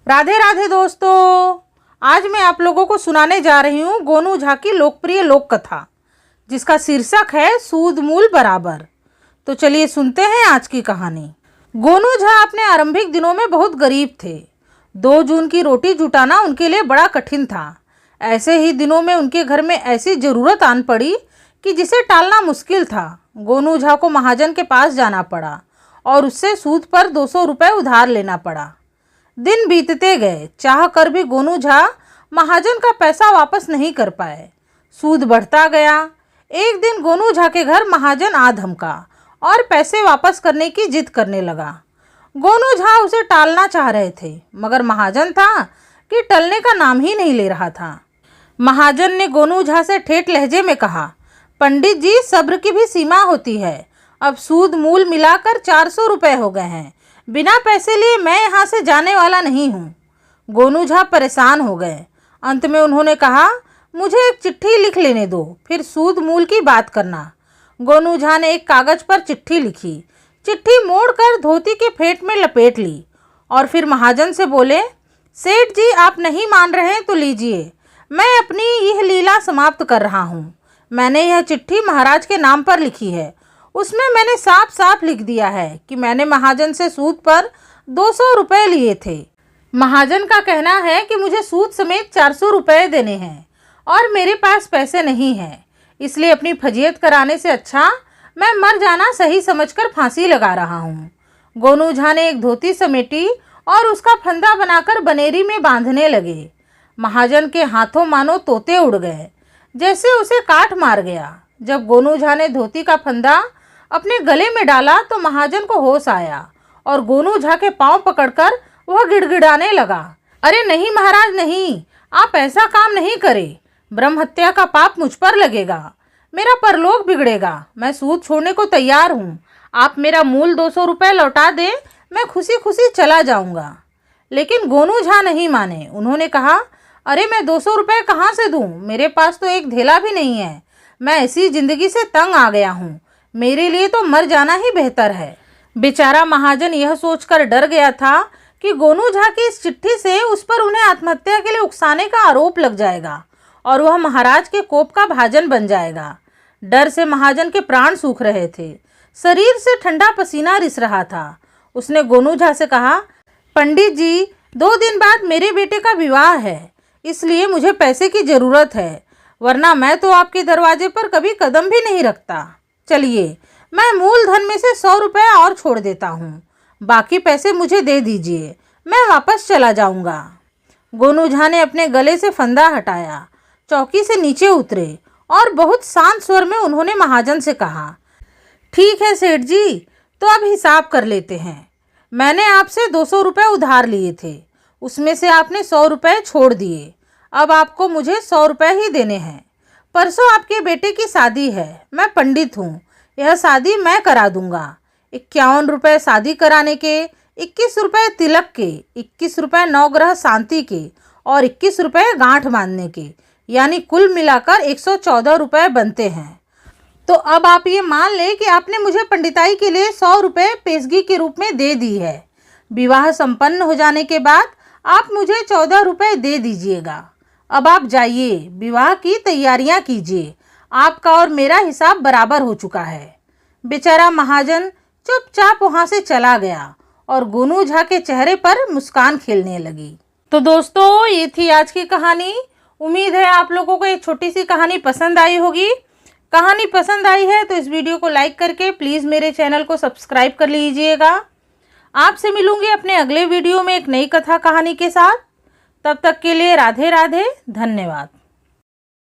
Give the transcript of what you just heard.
राधे राधे दोस्तों। आज मैं आप लोगों को सुनाने जा रही हूँ गोनू झा की लोकप्रिय लोक कथा, जिसका शीर्षक है सूद मूल बराबर। तो चलिए सुनते हैं आज की कहानी। गोनू झा अपने आरंभिक दिनों में बहुत गरीब थे। 2 जून की रोटी जुटाना उनके लिए बड़ा कठिन था। ऐसे ही दिनों में उनके घर में ऐसी ज़रूरत आन पड़ी कि जिसे टालना मुश्किल था। गोनू झा को महाजन के पास जाना पड़ा और उससे सूद पर 200 रुपये उधार लेना पड़ा। दिन बीतते गए, चाह कर भी गोनू झा महाजन का पैसा वापस नहीं कर पाए। सूद बढ़ता गया। एक दिन गोनू झा के घर महाजन आ धमका और पैसे वापस करने की जिद करने लगा। गोनू झा उसे टालना चाह रहे थे, मगर महाजन था कि टलने का नाम ही नहीं ले रहा था। महाजन ने गोनू झा से ठेठ लहजे में कहा, पंडित जी, सब्र की भी सीमा होती है। अब सूद मूल मिलाकर 400 रुपये हो गए हैं। बिना पैसे लिए मैं यहाँ से जाने वाला नहीं हूँ। गोनू झा परेशान हो गए। अंत में उन्होंने कहा, मुझे एक चिट्ठी लिख लेने दो, फिर सूद मूल की बात करना। गोनू झा ने एक कागज़ पर चिट्ठी लिखी। चिट्ठी मोड़कर धोती के फेंट में लपेट ली और फिर महाजन से बोले, सेठ जी, आप नहीं मान रहे हैं तो लीजिए, मैं अपनी यह लीला समाप्त कर रहा हूँ। मैंने यह चिट्ठी महाराज के नाम पर लिखी है। उसमें मैंने साफ साफ लिख दिया है कि मैंने महाजन से सूद पर 200 रुपये लिए थे। महाजन का कहना है कि मुझे सूद समेत 400 रुपये देने हैं और मेरे पास पैसे नहीं हैं। इसलिए अपनी फजीयत कराने से अच्छा मैं मर जाना सही समझकर फांसी लगा रहा हूँ। गोनू झा ने एक धोती समेटी और उसका फंदा बनाकर बनेरी में बांधने लगे। महाजन के हाथों मानो तोते उड़ गए, जैसे उसे काट मार गया। जब गोनू झा ने धोती का फंदा अपने गले में डाला तो महाजन को होश आया और गोनू झा के पांव पकड़कर वह गिड़गिड़ाने लगा, अरे नहीं महाराज नहीं, आप ऐसा काम नहीं करें। ब्रह्म हत्या का पाप मुझ पर लगेगा, मेरा परलोक बिगड़ेगा। मैं सूद छोड़ने को तैयार हूँ। आप मेरा मूल 200 रुपये लौटा दें, मैं खुशी खुशी चला जाऊँगा। लेकिन गोनू झा नहीं माने। उन्होंने कहा, अरे मैं 200 रुपये कहाँ से दूँ? मेरे पास तो एक धेला भी नहीं है। मैं ऐसी ज़िंदगी से तंग आ गया हूँ। मेरे लिए तो मर जाना ही बेहतर है। बेचारा महाजन यह सोचकर डर गया था कि गोनू झा की इस चिट्ठी से उस पर उन्हें आत्महत्या के लिए उकसाने का आरोप लग जाएगा और वह महाराज के कोप का भाजन बन जाएगा। डर से महाजन के प्राण सूख रहे थे। शरीर से ठंडा पसीना रिस रहा था। उसने गोनू झा से कहा, पंडित जी, 2 दिन बाद मेरे बेटे का विवाह है, इसलिए मुझे पैसे की ज़रूरत है, वरना मैं तो आपके दरवाजे पर कभी कदम भी नहीं रखता। चलिए, मैं मूलधन में से 100 रुपये और छोड़ देता हूँ। बाकी पैसे मुझे दे दीजिए, मैं वापस चला जाऊँगा। गोनू झा ने अपने गले से फंदा हटाया, चौकी से नीचे उतरे और बहुत शांत स्वर में उन्होंने महाजन से कहा, ठीक है सेठ जी, तो अब हिसाब कर लेते हैं। मैंने आपसे 200 रुपये उधार लिए थे, उसमें से आपने 100 रुपये छोड़ दिए। अब आपको मुझे 100 रुपये ही देने हैं। परसों आपके बेटे की शादी है। मैं पंडित हूँ, यह शादी मैं करा दूंगा। 51 रुपये शादी कराने के, 21 रुपये तिलक के, 21 रुपये नवग्रह शांति के और 21 रुपये गांठ बांधने के, यानी कुल मिलाकर 114 रुपये बनते हैं। तो अब आप ये मान लें कि आपने मुझे पंडिताई के लिए 100 रुपये पेशगी के रूप में दे दी है। विवाह संपन्न हो जाने के बाद आप मुझे 14 रुपये दे दीजिएगा। अब आप जाइए, विवाह की तैयारियां कीजिए। आपका और मेरा हिसाब बराबर हो चुका है। बेचारा महाजन चुपचाप वहां से चला गया और गोनू झा के चेहरे पर मुस्कान खिलने लगी। तो दोस्तों, ये थी आज की कहानी। उम्मीद है आप लोगों को एक छोटी सी कहानी पसंद आई होगी। कहानी पसंद आई है तो इस वीडियो को लाइक करके प्लीज़ मेरे चैनल को सब्सक्राइब कर लीजिएगा। आपसे मिलूंगी अपने अगले वीडियो में एक नई कथा कहानी के साथ। तब तक के लिए राधे राधे, धन्यवाद।